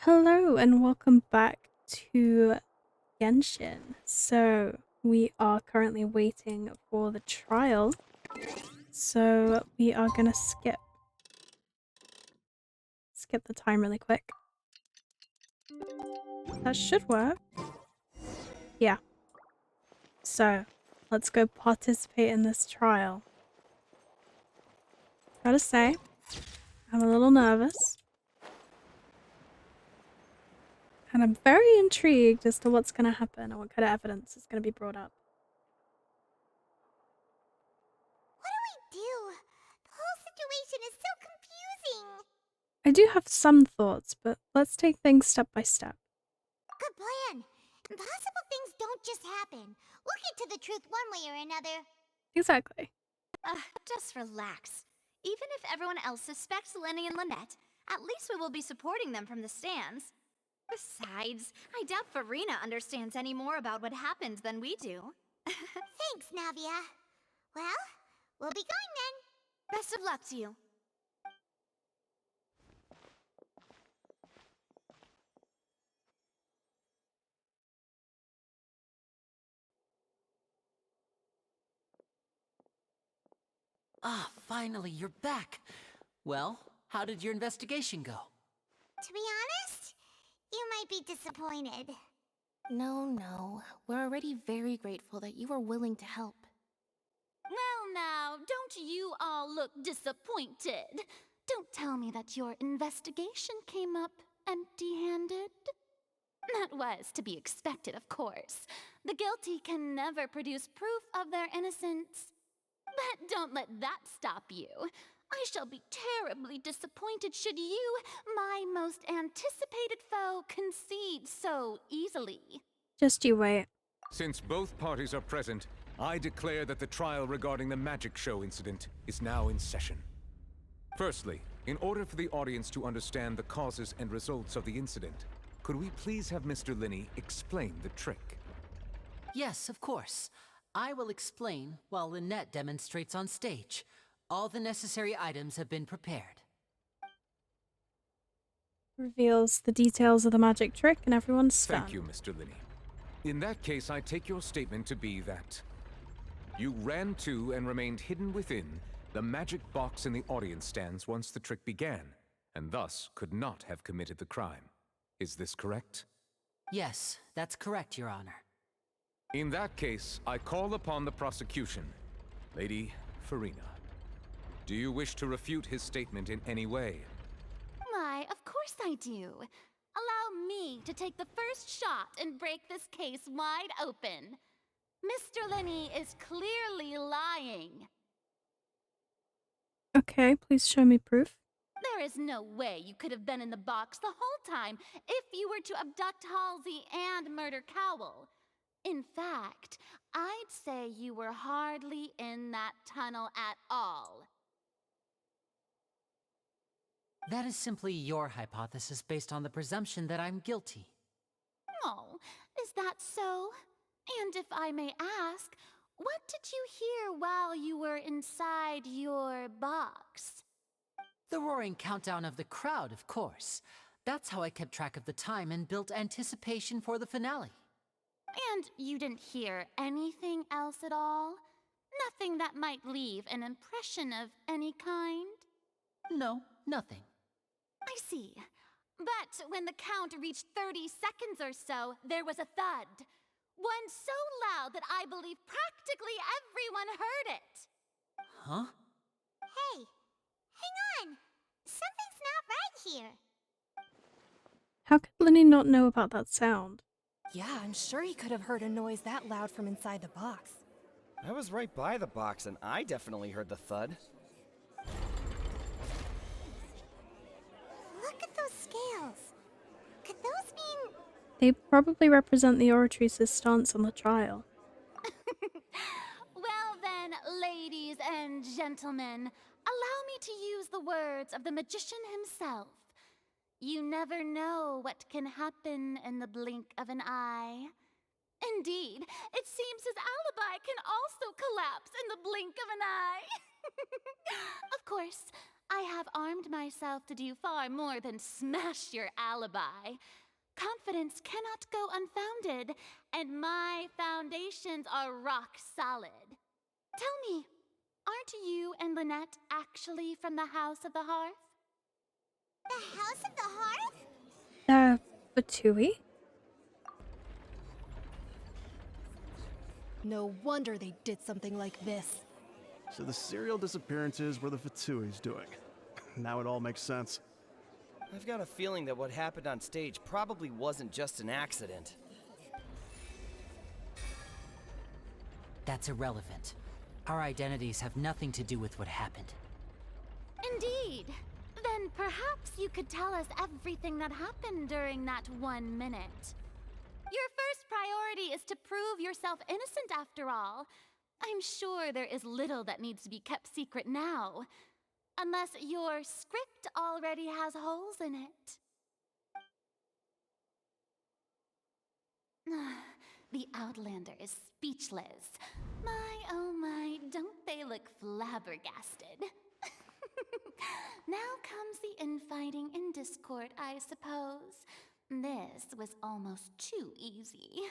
Hello and welcome back to Genshin. So we are currently waiting for the trial. So we are gonna skip the time really quick. That should work. Yeah. So let's go participate in this trial. Gotta say, I'm a little nervous. And I'm very intrigued as to what's gonna happen and what kind of evidence is gonna be brought up. What do we do? The whole situation is so confusing. I do have some thoughts, but let's take things step by step. Good plan. Impossible things don't just happen. We'll get to the truth one way or another. Exactly. Just relax. Even if everyone else suspects Lenny and Lynette, at least we will be supporting them from the stands. Besides, I doubt Farina understands any more about what happened than we do. Thanks, Navia. Well, we'll be going then. Best of luck to you. Ah, finally, you're back. Well, how did your investigation go? To be honest, you might be disappointed. No. We're already very grateful that you were willing to help. Well now, don't you all look disappointed. Don't tell me that your investigation came up empty-handed. That was to be expected, of course. The guilty can never produce proof of their innocence. But don't let that stop you. I shall be terribly disappointed should you, my most anticipated foe, concede so easily. Just you wait. Since both parties are present, I declare that the trial regarding the magic show incident is now in session. Firstly, in order for the audience to understand the causes and results of the incident, could we please have Mr. Linney explain the trick? Yes, of course. I will explain while Lynette demonstrates on stage. All the necessary items have been prepared. Reveals the details of the magic trick and everyone's stunned. Thank you, Mr. Linney. In that case, I take your statement to be that you ran to and remained hidden within the magic box in the audience stands once the trick began, and thus could not have committed the crime. Is this correct? Yes, that's correct, Your Honor. In that case, I call upon the prosecution. Lady Farina, do you wish to refute his statement in any way? Why, of course I do. Allow me to take the first shot and break this case wide open. Mr. Linney is clearly lying. Okay, please show me proof. There is no way you could have been in the box the whole time if you were to abduct Halsey and murder Cowell. In fact, I'd say you were hardly in that tunnel at all. That is simply your hypothesis based on the presumption that I'm guilty. Oh, is that so? And if I may ask, what did you hear while you were inside your box? The roaring countdown of the crowd, of course. That's how I kept track of the time and built anticipation for the finale. And you didn't hear anything else at all? Nothing that might leave an impression of any kind? No, nothing. I see. But when the count reached 30 seconds or so, there was a thud. One so loud that I believe practically everyone heard it. Huh? Hey, hang on. Something's not right here. How could Linny not know about that sound? Yeah, I'm sure he could have heard a noise that loud from inside the box. I was right by the box and I definitely heard the thud. Look at those scales. Could those mean... They probably represent the Oratrice's stance on the trial. Well then, ladies and gentlemen, allow me to use the words of the magician himself. You never know what can happen in the blink of an eye. Indeed, it seems his alibi can also collapse in the blink of an eye. Of course, I have armed myself to do far more than smash your alibi. Confidence cannot go unfounded, and my foundations are rock solid. Tell me, aren't you and Lynette actually from the House of the Hearth? The House of the Hearth? Fatui? No wonder they did something like this. So the serial disappearances were the Fatui's doing. Now it all makes sense. I've got a feeling that what happened on stage probably wasn't just an accident. That's irrelevant. Our identities have nothing to do with what happened. Indeed. Then perhaps you could tell us everything that happened during that 1 minute. Your first priority is to prove yourself innocent after all. I'm sure there is little that needs to be kept secret now. Unless your script already has holes in it. The Outlander is speechless. My, oh my, don't they look flabbergasted? Now comes the infighting and discord, I suppose. This was almost too easy.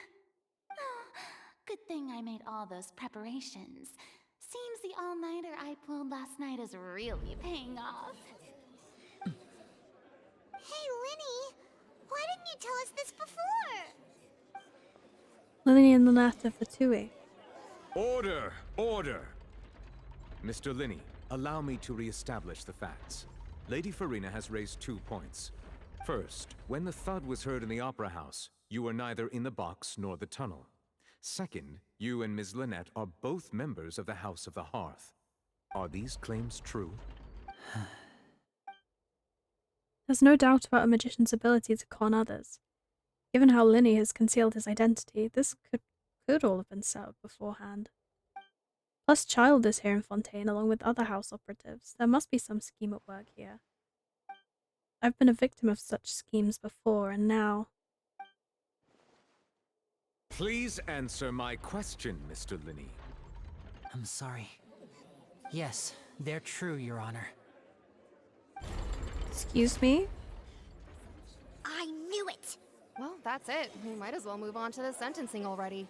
Good thing I made all those preparations. Seems the all-nighter I pulled last night is really paying off. Hey, Linny, why didn't you tell us this before? Linny and Lynette are Fatui. Order! Order! Mr. Linney, allow me to re-establish the facts. Lady Farina has raised 2 points. First, when the thud was heard in the Opera House, you were neither in the box nor the tunnel. Second, you and Ms. Lynette are both members of the House of the Hearth. Are these claims true? There's no doubt about a magician's ability to con others. Given how Linny has concealed his identity, this could all have been set up beforehand. Plus, Child is here in Fontaine along with other house operatives. There must be some scheme at work here. I've been a victim of such schemes before, and now... Please answer my question, Mr. Linney. I'm sorry. Yes, they're true, Your Honor. Excuse me? I knew it! Well, that's it. We might as well move on to the sentencing already.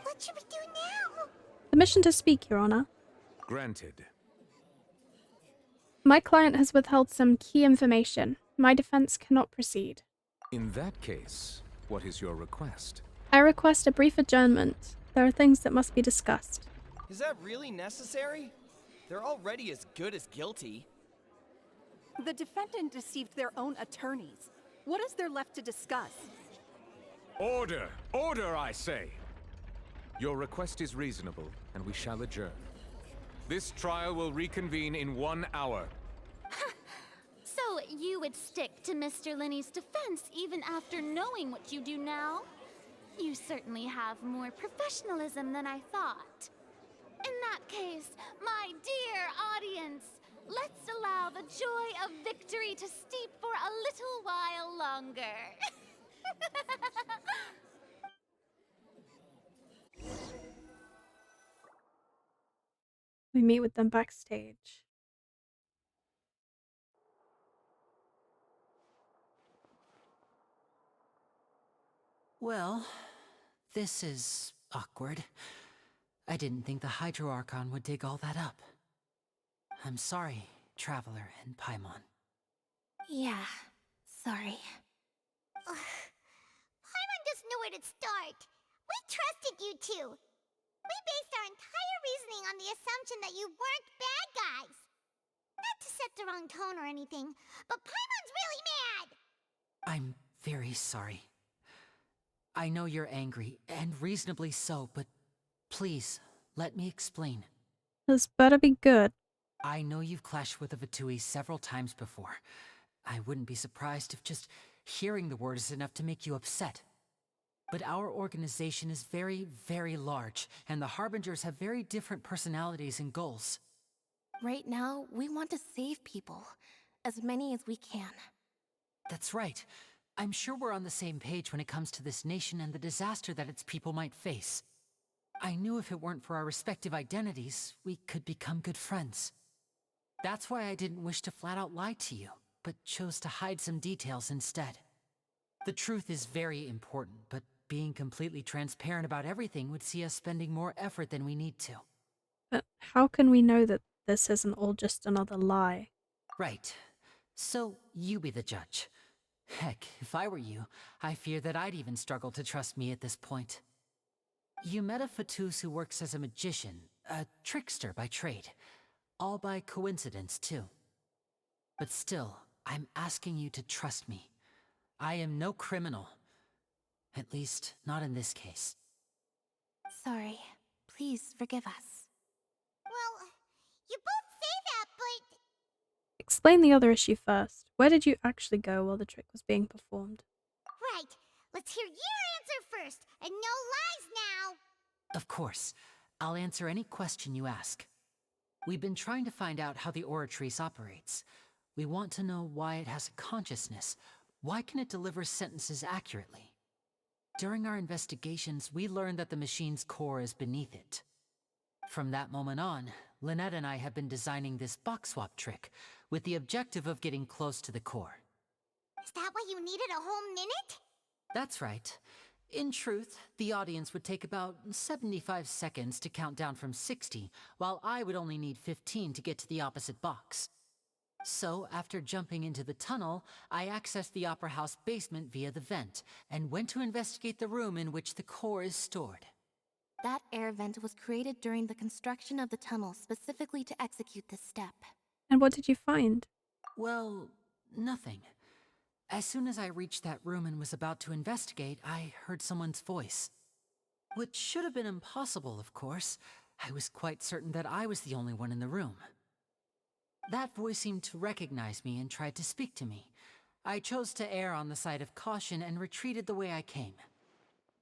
What should we do now? Permission to speak, Your Honor. Granted. My client has withheld some key information. My defense cannot proceed. In that case, what is your request? I request a brief adjournment. There are things that must be discussed. Is that really necessary? They're already as good as guilty. The defendant deceived their own attorneys. What is there left to discuss? Order! Order, I say! Your request is reasonable, and we shall adjourn. This trial will reconvene in 1 hour. So you would stick to Mr. Linney's defense even after knowing what you do now? You certainly have more professionalism than I thought. In that case, my dear audience, let's allow the joy of victory to steep for a little while longer. We meet with them backstage. Well, this is awkward. I didn't think the Hydro Archon would dig all that up. I'm sorry, Traveler and Paimon. Yeah, sorry. Paimon doesn't know where to start. We trusted you two. We based our entire reasoning on the assumption that you weren't bad guys. Not to set the wrong tone or anything, but Paimon's really mad! I'm very sorry. I know you're angry, and reasonably so, but please, let me explain. This better be good. I know you've clashed with the Fatui several times before. I wouldn't be surprised if just hearing the word is enough to make you upset. But our organization is very, very large, and the Harbingers have very different personalities and goals. Right now, we want to save people. As many as we can. That's right. I'm sure we're on the same page when it comes to this nation and the disaster that its people might face. I knew if it weren't for our respective identities, we could become good friends. That's why I didn't wish to flat out lie to you, but chose to hide some details instead. The truth is very important, but being completely transparent about everything would see us spending more effort than we need to. But how can we know that this isn't all just another lie? Right. So, you be the judge. Heck, if I were you, I fear that I'd even struggle to trust me at this point. You met a Fatus who works as a magician, a trickster by trade. All by coincidence, too. But still, I'm asking you to trust me. I am no criminal. At least, not in this case. Sorry. Please forgive us. Well, you both say that, but Explain the other issue first. Where did you actually go while the trick was being performed? right. Let's hear your answer first, and no lies now. Of course. I'll answer any question you ask. We've been trying to find out how the Oratrice operates. We want to know why it has a consciousness. Why can it deliver sentences accurately? During our investigations, we learned that the machine's core is beneath it. From that moment on, Lynette and I have been designing this box swap trick, with the objective of getting close to the core. Is that why you needed a whole minute? That's right. In truth, the audience would take about 75 seconds to count down from 60, while I would only need 15 to get to the opposite box. So, after jumping into the tunnel, I accessed the Opera House basement via the vent, and went to investigate the room in which the core is stored. That air vent was created during the construction of the tunnel specifically to execute this step. And what did you find? Well, nothing. As soon as I reached that room and was about to investigate, I heard someone's voice. Which should have been impossible, of course. I was quite certain that I was the only one in the room. That voice seemed to recognize me and tried to speak to me. I chose to err on the side of caution and retreated the way I came.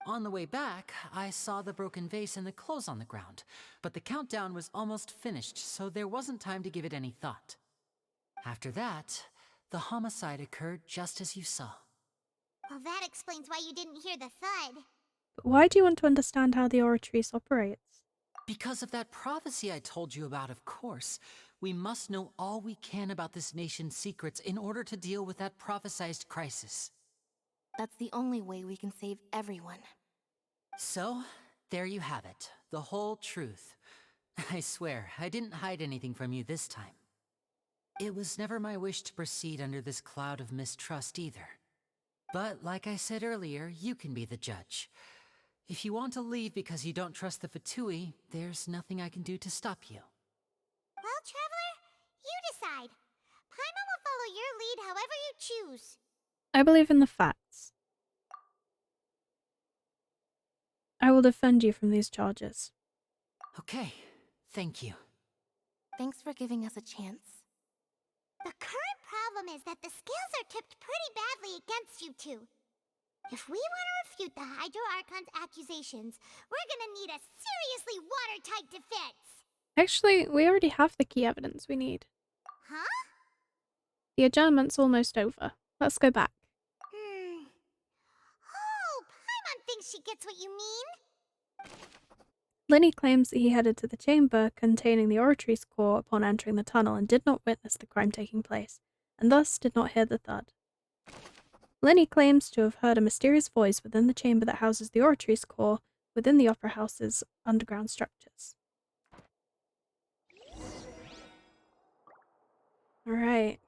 On the way back, I saw the broken vase and the clothes on the ground, but the countdown was almost finished, so there wasn't time to give it any thought. After that, the homicide occurred just as you saw. Well, that explains why you didn't hear the thud. But why do you want to understand how the Oratrice operates? Because of that prophecy I told you about, of course. We must know all we can about this nation's secrets in order to deal with that prophesized crisis. That's the only way we can save everyone. So, there you have it. The whole truth. I swear, I didn't hide anything from you this time. It was never my wish to proceed under this cloud of mistrust either. But like I said earlier, you can be the judge. If you want to leave because you don't trust the Fatui, there's nothing I can do to stop you. Well, Traveler, you decide. Paimon will follow your lead however you choose. I believe in the facts. I will defend you from these charges. Okay, thank you. Thanks for giving us a chance. The current problem is that the scales are tipped pretty badly against you two. If we want to refute the Hydro Archon's accusations, we're gonna need a seriously watertight defense. Actually, we already have the key evidence we need. Huh? The adjournment's almost over. Let's go back. Oh, Paimon thinks she gets what you mean. Linny claims that he headed to the chamber containing the Oratrice core upon entering the tunnel and did not witness the crime taking place, and thus did not hear the thud. Linny claims to have heard a mysterious voice within the chamber that houses the Oratrice core within the Opera House's underground structures. Alright.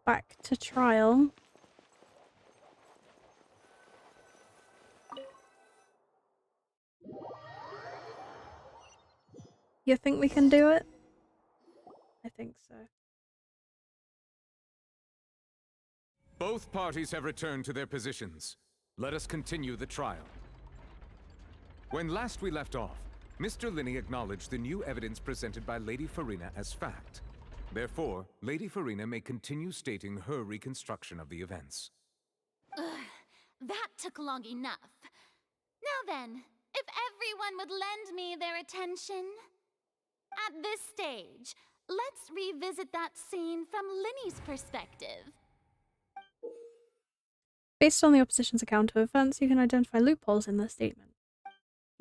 Back to trial. You think we can do it? I think so. Both parties have returned to their positions. Let us continue the trial. When last we left off, Mr. Linney acknowledged the new evidence presented by Lady Farina as fact. Therefore, Lady Farina may continue stating her reconstruction of the events. Ugh, that took long enough. Now then, if everyone would lend me their attention. At this stage, let's revisit that scene from Linny's perspective. Based on the opposition's account of events, you can identify loopholes in their statement.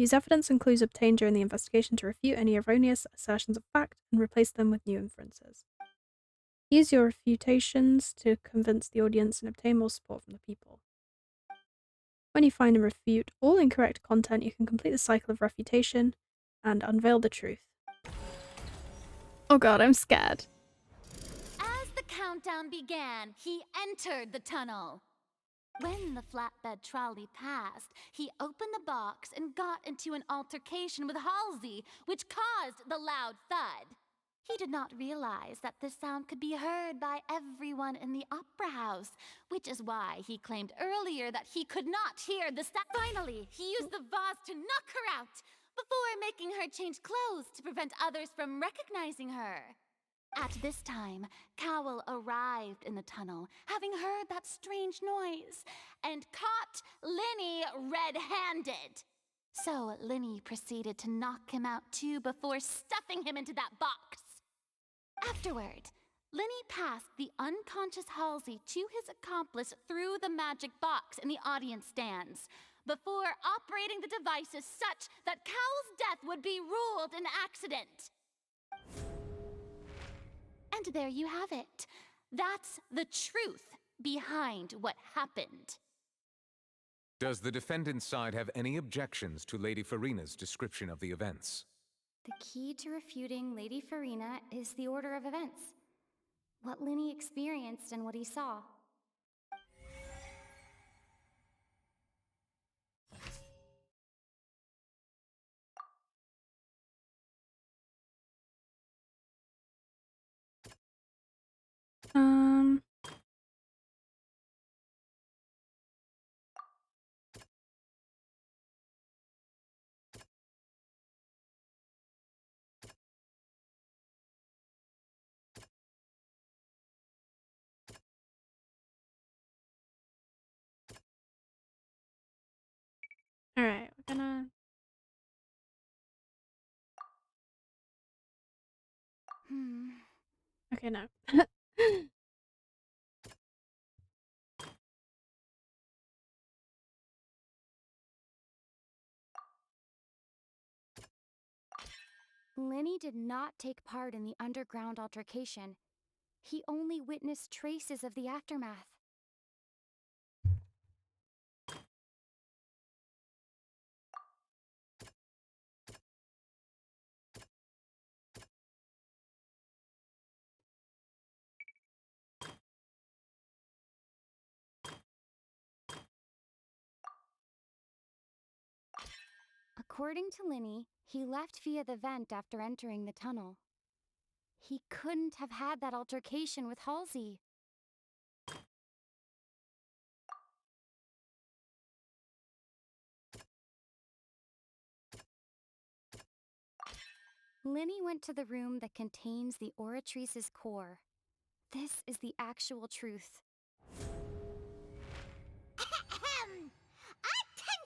Use evidence and clues obtained during the investigation to refute any erroneous assertions of fact and replace them with new inferences. Use your refutations to convince the audience and obtain more support from the people. When you find and refute all incorrect content, you can complete the cycle of refutation and unveil the truth. Oh god, I'm scared. As the countdown began, he entered the tunnel. When the flatbed trolley passed, he opened the box and got into an altercation with Halsey, which caused the loud thud. He did not realize that this sound could be heard by everyone in the opera house, which is why he claimed earlier that he could not hear the sound. Finally, he used the vase to knock her out, before making her change clothes to prevent others from recognizing her. At this time, Cowell arrived in the tunnel, having heard that strange noise, and caught Linny red-handed. So Linny proceeded to knock him out too before stuffing him into that box. Afterward, Linny passed the unconscious Halsey to his accomplice through the magic box in the audience stands, before operating the devices such that Cowell's death would be ruled an accident. And there you have it. That's the truth behind what happened. Does the defendant's side have any objections to Lady Farina's description of the events? The key to refuting Lady Farina is the order of events. What Linny experienced and what he saw. Alright, we're gonna... Okay, no. Linny did not take part in the underground altercation. He only witnessed traces of the aftermath. According to Linny, he left via the vent after entering the tunnel. He couldn't have had that altercation with Halsey. Linny went to the room that contains the Oratrice's core. This is the actual truth.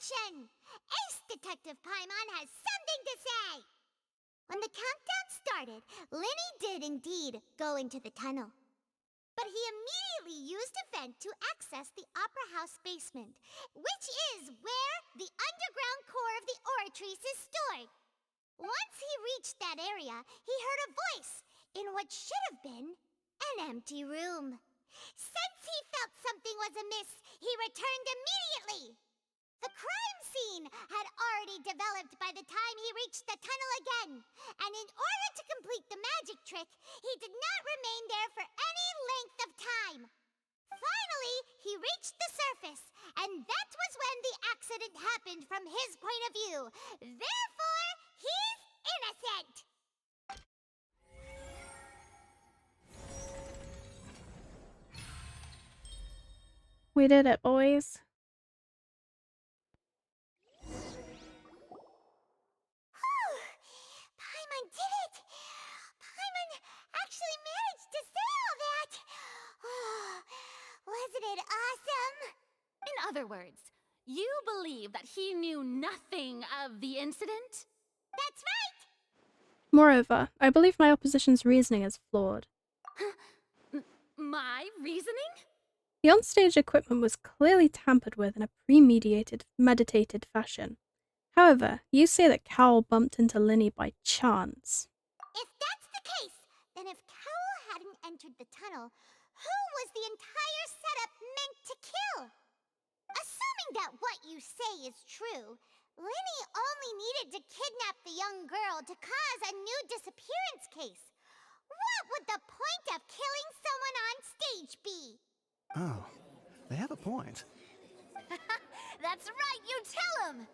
Attention! Ace Detective Paimon has something to say! When the countdown started, Linny did indeed go into the tunnel. But he immediately used a vent to access the Opera House basement, which is where the underground core of the Oratrice is stored. Once he reached that area, he heard a voice in what should have been an empty room. Since he felt something was amiss, he returned immediately. The crime scene had already developed by the time he reached the tunnel again, and in order to complete the magic trick, he did not remain there for any length of time. Finally, he reached the surface, and that was when the accident happened from his point of view. Therefore, he's innocent! We did it, boys. Paimon did it! Paimon actually managed to say all that! Wasn't it awesome? In other words, you believe that he knew nothing of the incident? That's right! Moreover, I believe my opposition's reasoning is flawed. My reasoning? The onstage equipment was clearly tampered with in a premeditated, meditated fashion. However, you say that Cowell bumped into Linny by chance. If that's the case, then if Cowell hadn't entered the tunnel, who was the entire setup meant to kill? Assuming that what you say is true, Linny only needed to kidnap the young girl to cause a new disappearance case. What would the point of killing someone on stage be? Oh, they have a point. That's right, you tell them!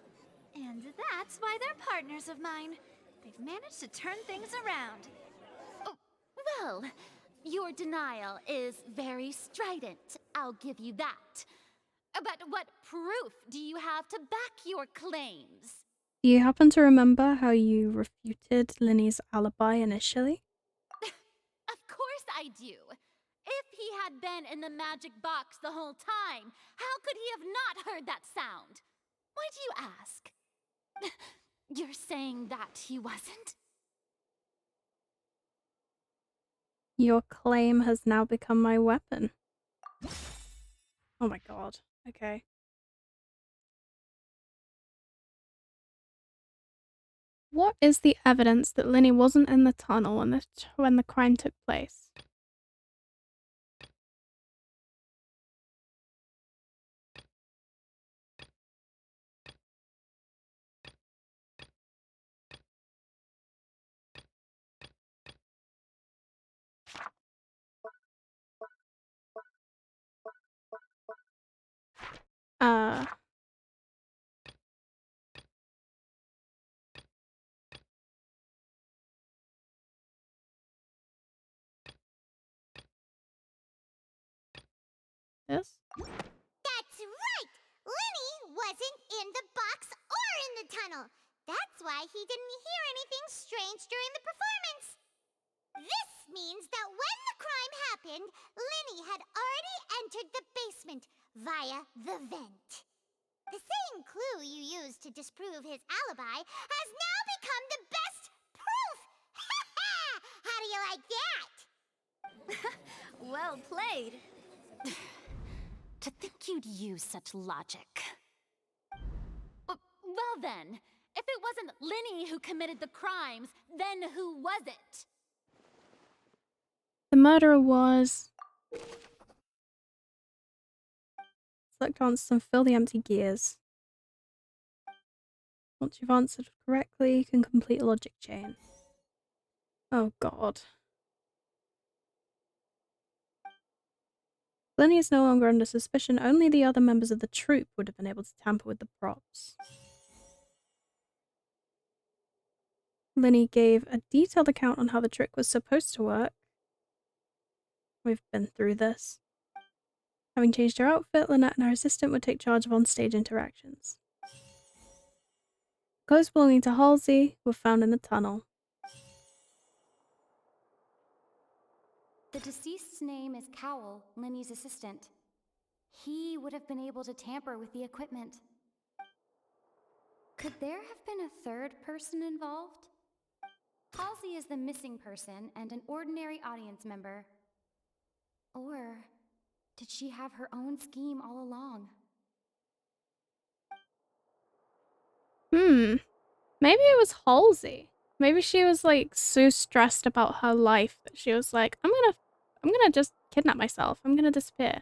And that's why they're partners of mine. They've managed to turn things around. Oh, well, your denial is very strident, I'll give you that. But what proof do you have to back your claims? Do you happen to remember how you refuted Linny's alibi initially? Of course I do. If he had been in the magic box the whole time, how could he have not heard that sound? Why do you ask? You're saying that he wasn't? Your claim has now become my weapon. Oh my god. Okay. What is the evidence that Linny wasn't in the tunnel when the crime took place? Uh... Yes? That's right! Linny wasn't in the box or in the tunnel. That's why he didn't hear anything strange during the performance. This means that when the crime happened, Linny had already entered the basement via the vent. The same clue you used to disprove his alibi has now become the best proof! How do you like that? Well played. To think you'd use such logic. Well then, if it wasn't Linny who committed the crimes, then who was it? The murderer was... Select answers and fill the empty gears. Once you've answered correctly, you can complete a logic chain. Oh god. Linny is no longer under suspicion. Only the other members of the troupe would have been able to tamper with the props. Linny gave a detailed account on how the trick was supposed to work. We've been through this. Having changed her outfit, Lynette and her assistant would take charge of on-stage interactions. Clothes belonging to Halsey were found in the tunnel. The deceased's name is Cowell, Linny's assistant. He would have been able to tamper with the equipment. Could there have been a third person involved? Halsey is the missing person and an ordinary audience member. Or did she have her own scheme all along? Maybe it was Halsey. Maybe she was like so stressed about her life that she was like, I'm gonna just kidnap myself. I'm gonna disappear.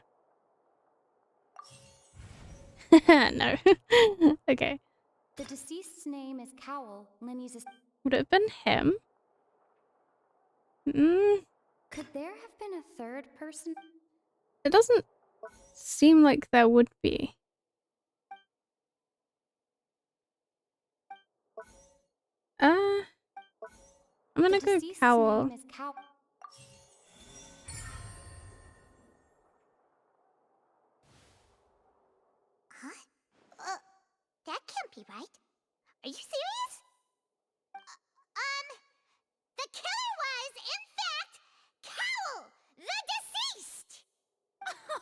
No. Okay. The deceased's name is Cowell, Linny's assistant. Would it have been him? Could there have been a third person? It doesn't seem like there would be. I'm gonna go Cowell. Name is Cowell. Huh? That can't be right. Are you serious? The killer was, in fact, Cowell, the deceased!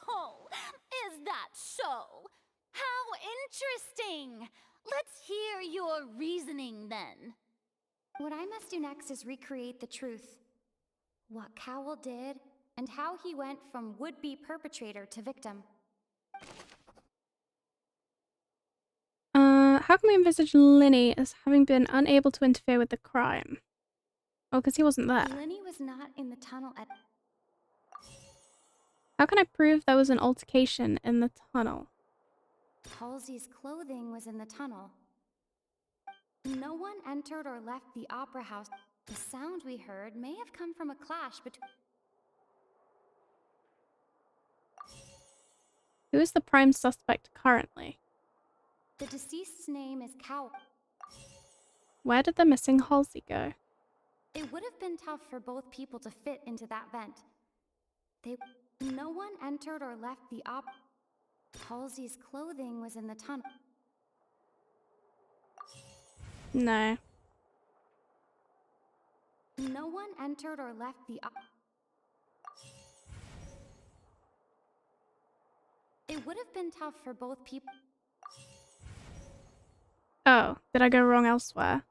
Oh, is that so? How interesting! Let's hear your reasoning then. What I must do next is recreate the truth. What Cowell did, and how he went from would-be perpetrator to victim. how can we envisage Linny as having been unable to interfere with the crime? Oh, because he wasn't there. Linny was not in the tunnel at. How can I prove there was an altercation in the tunnel? Halsey's clothing was in the tunnel. No one entered or left the opera house. The sound we heard may have come from a clash between. Who is the prime suspect currently? The deceased's name is Cow. Where did the missing Halsey go? It would have been tough for both people to fit into that vent. No one entered or left the opera. Halsey's clothing was in the tunnel. No. No one entered or left the It would have been tough for both people. Oh, did I go wrong elsewhere?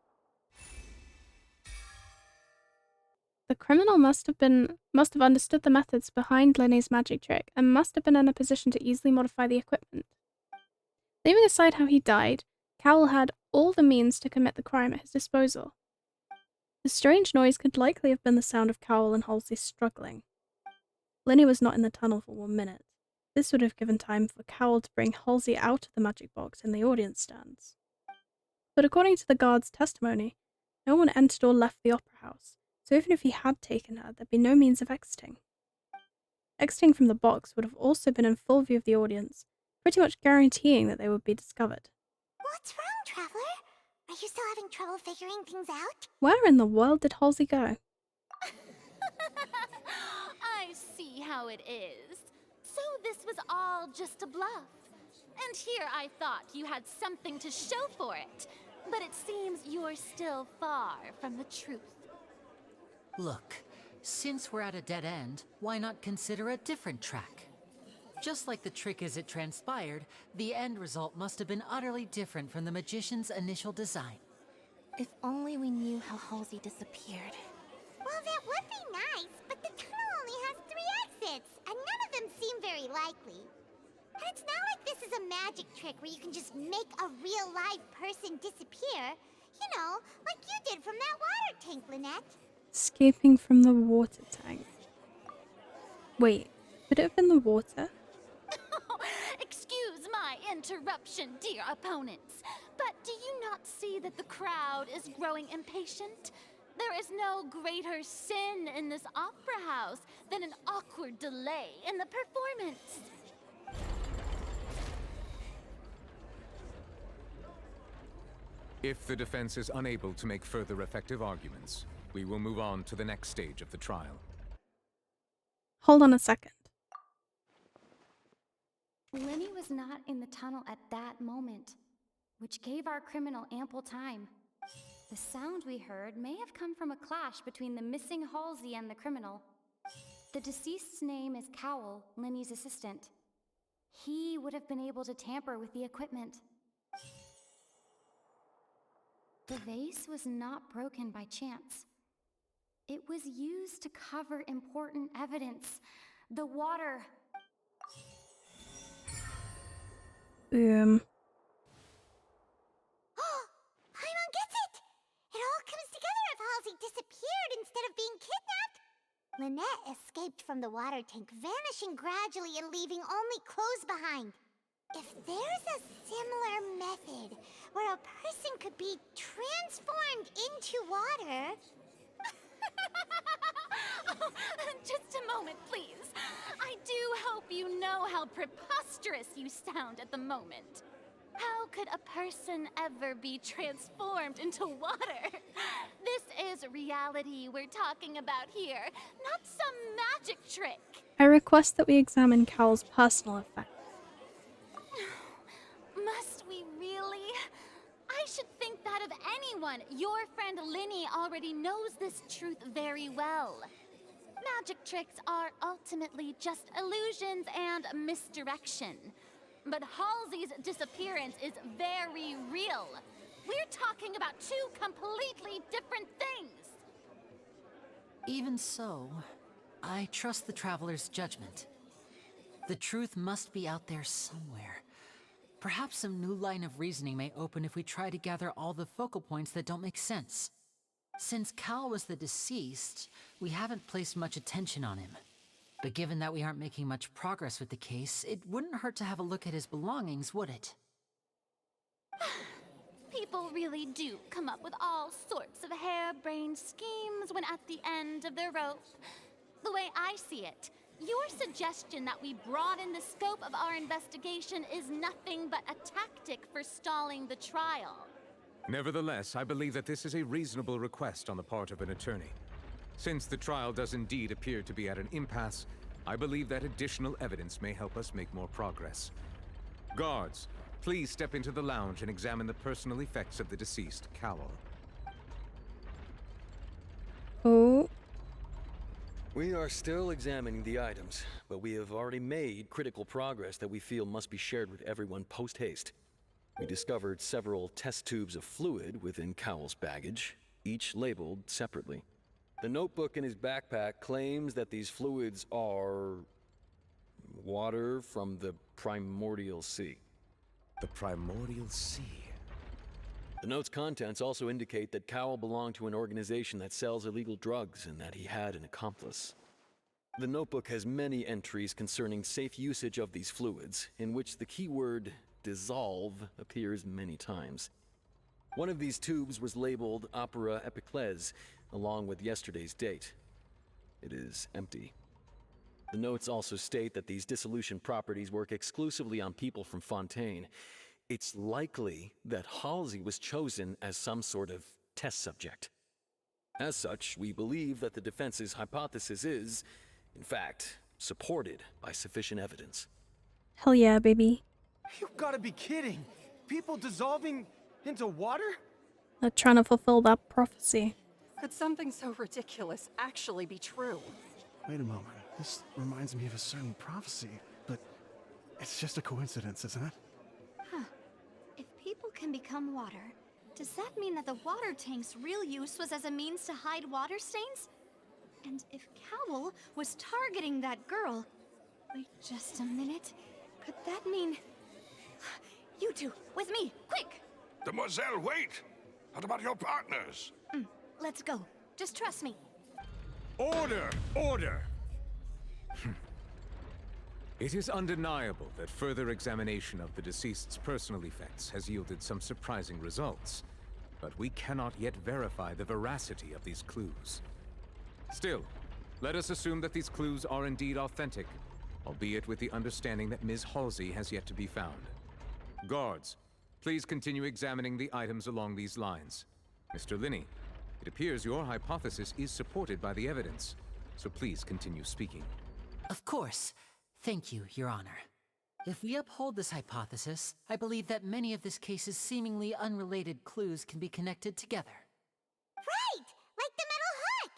The criminal must have understood the methods behind Linny's magic trick and must have been in a position to easily modify the equipment. Leaving aside how he died, Cowell had all the means to commit the crime at his disposal. The strange noise could likely have been the sound of Cowell and Halsey struggling. Linny was not in the tunnel for 1 minute. This would have given time for Cowell to bring Halsey out of the magic box in the audience stands. But according to the guard's testimony, no one entered or left the opera house, so even if he had taken her, there'd be no means of exiting. Exiting from the box would have also been in full view of the audience, pretty much guaranteeing that they would be discovered. What's wrong, Traveler? Are you still having trouble figuring things out? Where in the world did Halsey go? I see how it is. So this was all just a bluff. And here I thought you had something to show for it. But it seems you're still far from the truth. Look, since we're at a dead end, why not consider a different track? Just like the trick as it transpired, the end result must have been utterly different from the magician's initial design. If only we knew how Halsey disappeared. Well, that would be nice, but the tunnel only has 3 exits, and none of them seem very likely. And it's not like this is a magic trick where you can just make a real live person disappear. You know, like you did from that water tank, Lynette. Escaping from the water tank. Wait, could it have been the water? Excuse my interruption, dear opponents, but do you not see that the crowd is growing impatient? There is no greater sin in this opera house than an awkward delay in the performance. If the defense is unable to make further effective arguments, we will move on to the next stage of the trial. Hold on a second. Linny was not in the tunnel at that moment, which gave our criminal ample time. The sound we heard may have come from a clash between the missing Halsey and the criminal. The deceased's name is Cowell, Linny's assistant. He would have been able to tamper with the equipment. The vase was not broken by chance. It was used to cover important evidence. The water. Paimon gets it! It all comes together if Halsey disappeared instead of being kidnapped. Lynette escaped from the water tank, vanishing gradually and leaving only clothes behind. If there's a similar method where a person could be transformed into water... Oh, just a moment, please. I do hope you know how preposterous you sound at the moment. How could a person ever be transformed into water? This is reality we're talking about here, not some magic trick. I request that we examine Cowell's personal effects. Must we really? I should think that of anyone. Your friend Linny already knows this truth very well. Magic tricks are ultimately just illusions and misdirection. But Halsey's disappearance is very real. We're talking about 2 completely different things. Even so, I trust the Traveler's judgment. The truth must be out there somewhere. Perhaps some new line of reasoning may open if we try to gather all the focal points that don't make sense. Since Cal was the deceased, we haven't placed much attention on him. But given that we aren't making much progress with the case, it wouldn't hurt to have a look at his belongings, would it? People really do come up with all sorts of harebrained schemes when at the end of their rope. The way I see it, your suggestion that we broaden the scope of our investigation is nothing but a tactic for stalling the trial. Nevertheless, I believe that this is a reasonable request on the part of an attorney. Since the trial does indeed appear to be at an impasse, I believe that additional evidence may help us make more progress. Guards, please step into the lounge and examine the personal effects of the deceased Cowell. Oh. We are still examining the items, but we have already made critical progress that we feel must be shared with everyone post-haste. We discovered several test tubes of fluid within Cowell's baggage, each labeled separately. The notebook in his backpack claims that these fluids are water from the primordial sea. The primordial sea? The note's contents also indicate that Cowell belonged to an organization that sells illegal drugs and that he had an accomplice. The notebook has many entries concerning safe usage of these fluids, in which the keyword dissolve appears many times. One of these tubes was labeled Opera Epiclese, along with yesterday's date. It is empty. The notes also state that these dissolution properties work exclusively on people from Fontaine. It's likely that Halsey was chosen as some sort of test subject. As such, we believe that the defense's hypothesis is, in fact, supported by sufficient evidence. Hell yeah, baby. You gotta be kidding! People dissolving into water? They're trying to fulfill that prophecy. Could something so ridiculous actually be true? Wait a moment. This reminds me of a certain prophecy, but it's just a coincidence, isn't it? Huh. If people can become water, does that mean that the water tank's real use was as a means to hide water stains? And if Cowell was targeting that girl... Wait just a minute. Could that mean... You two, with me, quick! Demoiselle, wait! What about your partners? Let's go. Just trust me. Order! Order! It is undeniable that further examination of the deceased's personal effects has yielded some surprising results, but we cannot yet verify the veracity of these clues. Still, let us assume that these clues are indeed authentic, albeit with the understanding that Ms. Halsey has yet to be found. Guards, please continue examining the items along these lines. Mr. Linney, it appears your hypothesis is supported by the evidence, so please continue speaking. Of course. Thank you, Your Honor. If we uphold this hypothesis, I believe that many of this case's seemingly unrelated clues can be connected together. Right! Like the metal hook!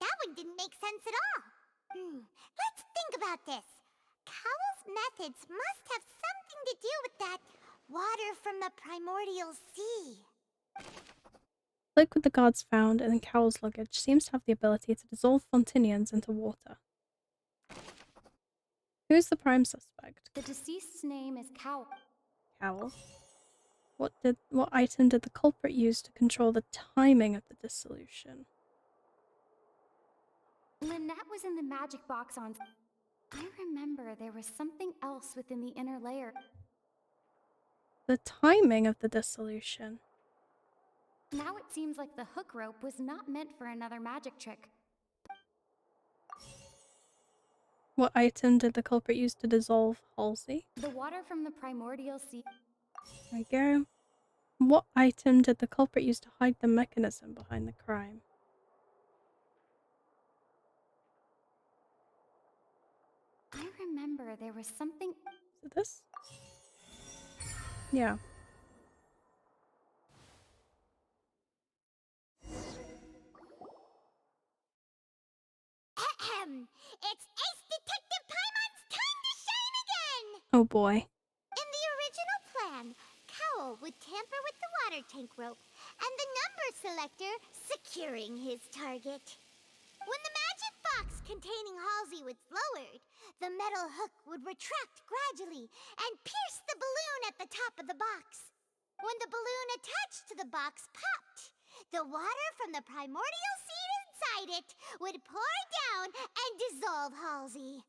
That one didn't make sense at all. Let's think about this. Cowell's methods must have something to do with that water from the primordial sea. Liquid the guards found in Cowell's luggage seems to have the ability to dissolve Fontinians into water. Who's the prime suspect? The deceased's name is Cowell. Cowell. What item did the culprit use to control the timing of the dissolution? Lynette was in the magic box on... I remember there was something else within the inner layer. The timing of the dissolution. Now it seems like the hook rope was not meant for another magic trick. What item did the culprit use to dissolve Halsey? The water from the primordial sea. There we go. What item did the culprit use to hide the mechanism behind the crime? I remember there was something... Is it this? Yeah. It's Ace Detective Paimon's time to shine again! Oh boy. In the original plan, Cowell would tamper with the water tank rope and the number selector securing his target. When the magic box containing Halsey was lowered, the metal hook would retract gradually and pierce the balloon at the top of the box. When the balloon attached to the box popped, the water from the primordial seed inside it would pour down and dissolve Halsey.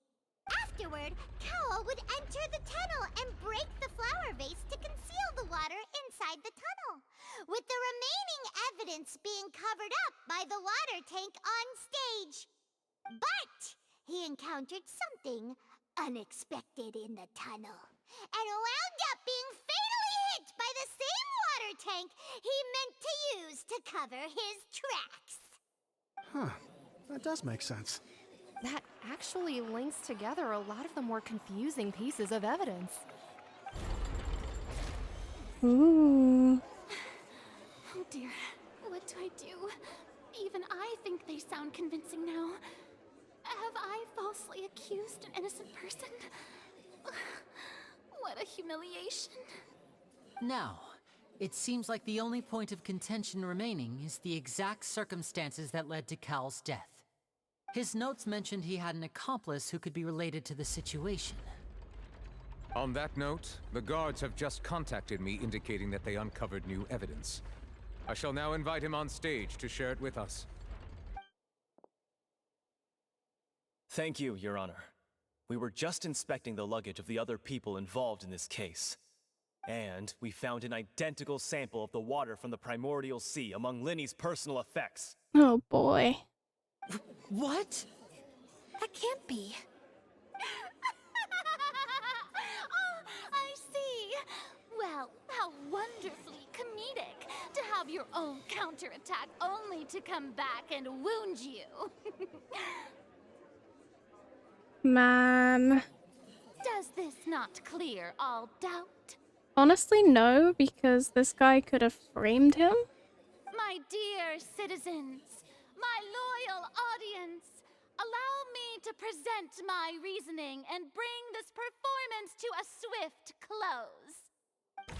Afterward, Cowell would enter the tunnel and break the flower vase to conceal the water inside the tunnel, with the remaining evidence being covered up by the water tank on stage. But he encountered something unexpected in the tunnel, and wound up being fatally hit by the same water tank he meant to use to cover his tracks. Huh. That does make sense. That actually links together a lot of the more confusing pieces of evidence. Ooh. Oh dear, what do I do? Even I think they sound convincing now. Have I falsely accused an innocent person? What a humiliation. Now, it seems like the only point of contention remaining is the exact circumstances that led to Cal's death. His notes mentioned he had an accomplice who could be related to the situation. On that note, the guards have just contacted me indicating that they uncovered new evidence. I shall now invite him on stage to share it with us. Thank you, Your Honor. We were just inspecting the luggage of the other people involved in this case. And we found an identical sample of the water from the primordial sea among Linny's personal effects. Oh boy. What? That can't be. Oh, I see. Well, how wonderfully comedic to have your own counterattack only to come back and wound you. Man. Does this not clear all doubt? Honestly, no, because this guy could have framed him. My dear citizens, my loyal audience, allow me to present my reasoning and bring this performance to a swift close.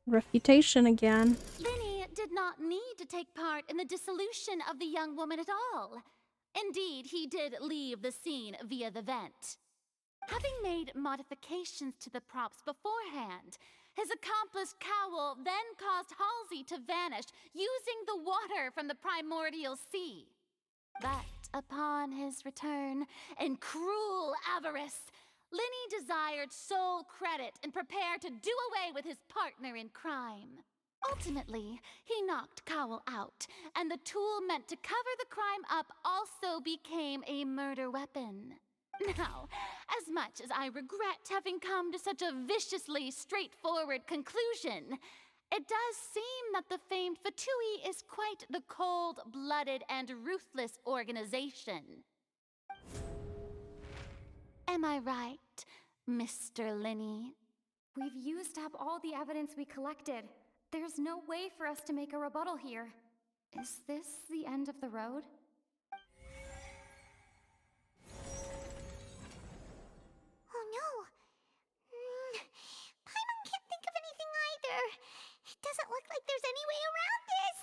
Refutation again. Linny did not need to take part in the dissolution of the young woman at all. Indeed, he did leave the scene via the vent. Having made modifications to the props beforehand, his accomplice Cowell then caused Halsey to vanish using the water from the primordial sea. But upon his return, in cruel avarice, Linny desired sole credit and prepared to do away with his partner in crime. Ultimately, he knocked Cowell out, and the tool meant to cover the crime up also became a murder weapon. Now, as much as I regret having come to such a viciously straightforward conclusion, it does seem that the famed Fatui is quite the cold-blooded and ruthless organization. Am I right, Mr. Linny? We've used up all the evidence we collected. There's no way for us to make a rebuttal here. Is this the end of the road? Oh no. Paimon can't think of anything either. It doesn't look like there's any way around this.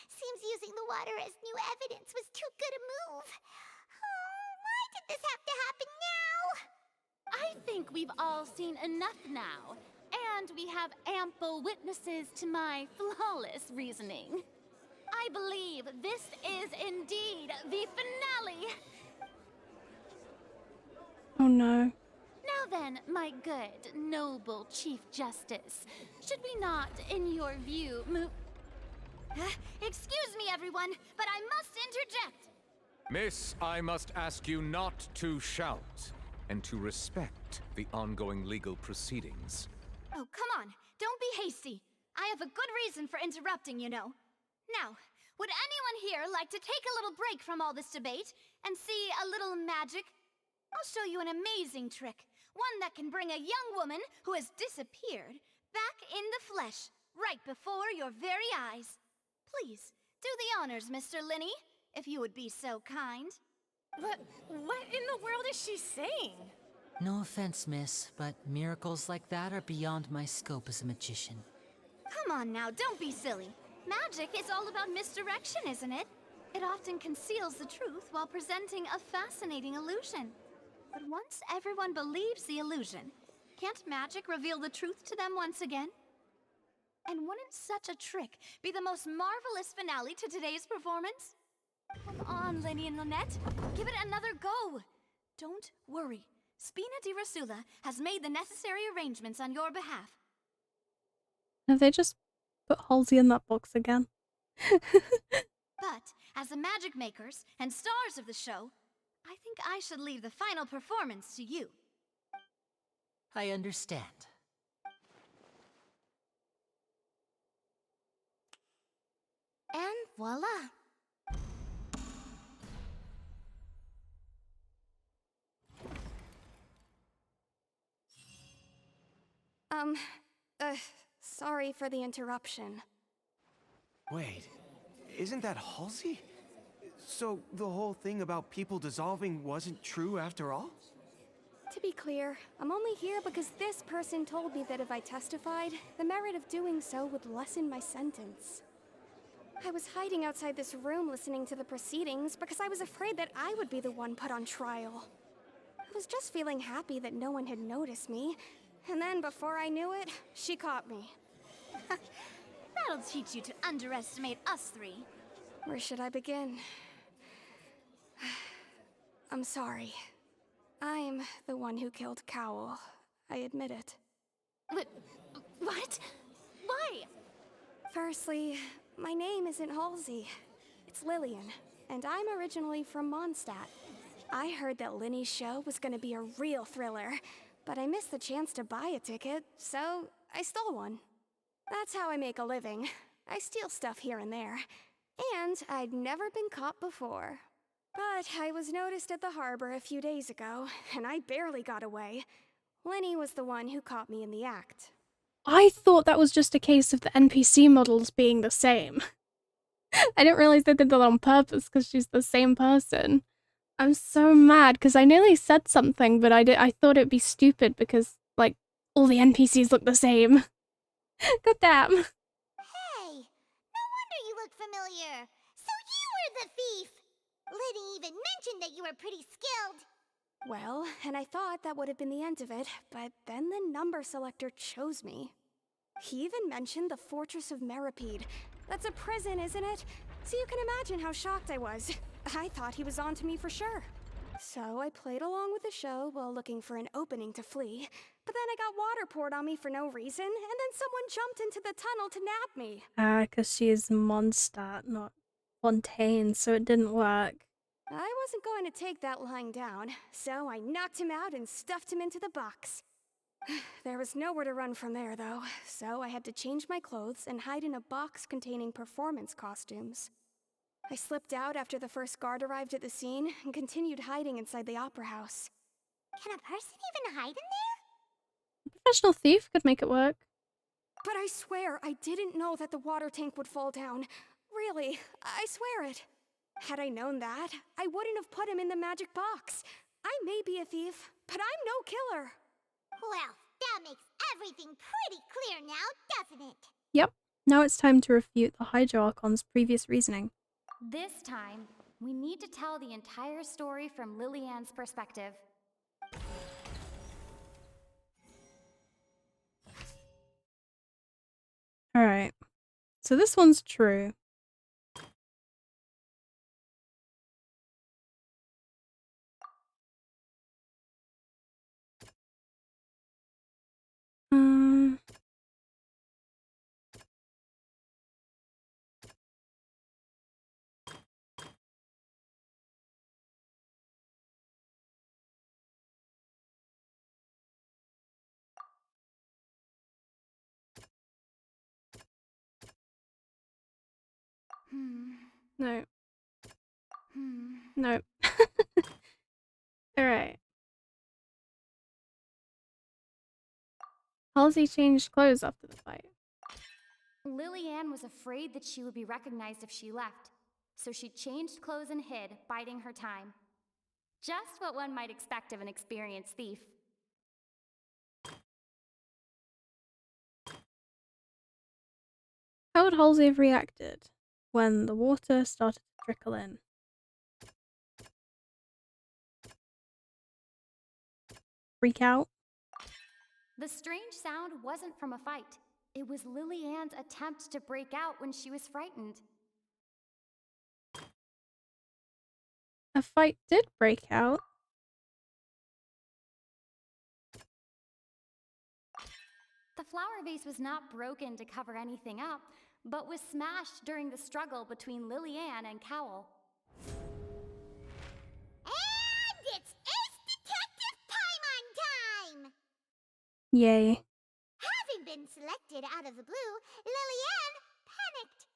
Seems using the water as new evidence was too good a move. Why did this have to happen now? I think we've all seen enough now, and we have ample witnesses to my flawless reasoning. I believe this is indeed the finale. Oh no. Now then, my good, noble Chief Justice, should we not, in your view, move... Excuse me, everyone, but I must interject. Miss, I must ask you not to shout, and to respect the ongoing legal proceedings. Oh, come on. Don't be hasty. I have a good reason for interrupting, you know. Now, would anyone here like to take a little break from all this debate and see a little magic? I'll show you an amazing trick. One that can bring a young woman who has disappeared back in the flesh, right before your very eyes. Please, do the honors, Mr. Linny, if you would be so kind. What in the world is she saying? No offense, miss, but miracles like that are beyond my scope as a magician. Come on now, don't be silly. Magic is all about misdirection, isn't it? It often conceals the truth while presenting a fascinating illusion. But once everyone believes the illusion, can't magic reveal the truth to them once again? And wouldn't such a trick be the most marvelous finale to today's performance? Come on, Lenny and Lynette. Give it another go. Don't worry. Spina di Rasula has made the necessary arrangements on your behalf. Have they just put Halsey in that box again? But, as the magic makers and stars of the show, I think I should leave the final performance to you. I understand. And voila. Sorry for the interruption. Wait, isn't that Halsey? So the whole thing about people dissolving wasn't true after all? To be clear, I'm only here because this person told me that if I testified, the merit of doing so would lessen my sentence. I was hiding outside this room listening to the proceedings because I was afraid that I would be the one put on trial. I was just feeling happy that no one had noticed me, and then before I knew it, she caught me. That'll teach you to underestimate us three. Where should I begin? I'm sorry. I'm the one who killed Cowl. I admit it. What? Why? Firstly, my name isn't Halsey. It's Lillian, and I'm originally from Mondstadt. I heard that Linny's show was gonna be a real thriller, but I missed the chance to buy a ticket, so I stole one. That's how I make a living. I steal stuff here and there. And I'd never been caught before. But I was noticed at the harbor a few days ago, and I barely got away. Lenny was the one who caught me in the act. I thought that was just a case of the NPC models being the same. I didn't realize they did that on purpose because she's the same person. I'm so mad because I nearly said something, but I thought it'd be stupid because, like, all the NPCs look the same. God damn. Hey, no wonder you look familiar. So you were the thief. Liddy even mentioned that you were pretty skilled. Well, and I thought that would have been the end of it, but then the number selector chose me. He even mentioned the Fortress of Meripede. That's a prison, isn't it? So you can imagine how shocked I was. I thought he was on to me for sure. So I played along with the show while looking for an opening to flee. But then I got water poured on me for no reason, and then someone jumped into the tunnel to nab me. Because she is Mondstadt, not Fontaine, so it didn't work. I wasn't going to take that lying down, so I knocked him out and stuffed him into the box. There was nowhere to run from there, though, so I had to change my clothes and hide in a box containing performance costumes. I slipped out after the first guard arrived at the scene and continued hiding inside the opera house. Can a person even hide in there? A professional thief could make it work. But I swear I didn't know that the water tank would fall down. Really, I swear it. Had I known that, I wouldn't have put him in the magic box. I may be a thief, but I'm no killer. Well, that makes everything pretty clear now, doesn't it? Yep. Now it's time to refute the Hydro Archon's previous reasoning. This time, we need to tell the entire story from Lillian's perspective. Alright. So this one's true. No. No. Alright. Halsey changed clothes after the fight. Lillian was afraid that she would be recognized if she left, so she changed clothes and hid, biding her time. Just what one might expect of an experienced thief. How would Halsey have reacted when the water started to trickle in? freak out. The strange sound wasn't from a fight. It was Lily-Ann's attempt to break out when she was frightened. A fight did break out. The flower vase was not broken to cover anything up, but was smashed during the struggle between Lily-Ann and Cowell. And it's Ace Detective Paimon time! Yay. Having been selected out of the blue, Lily-Ann panicked.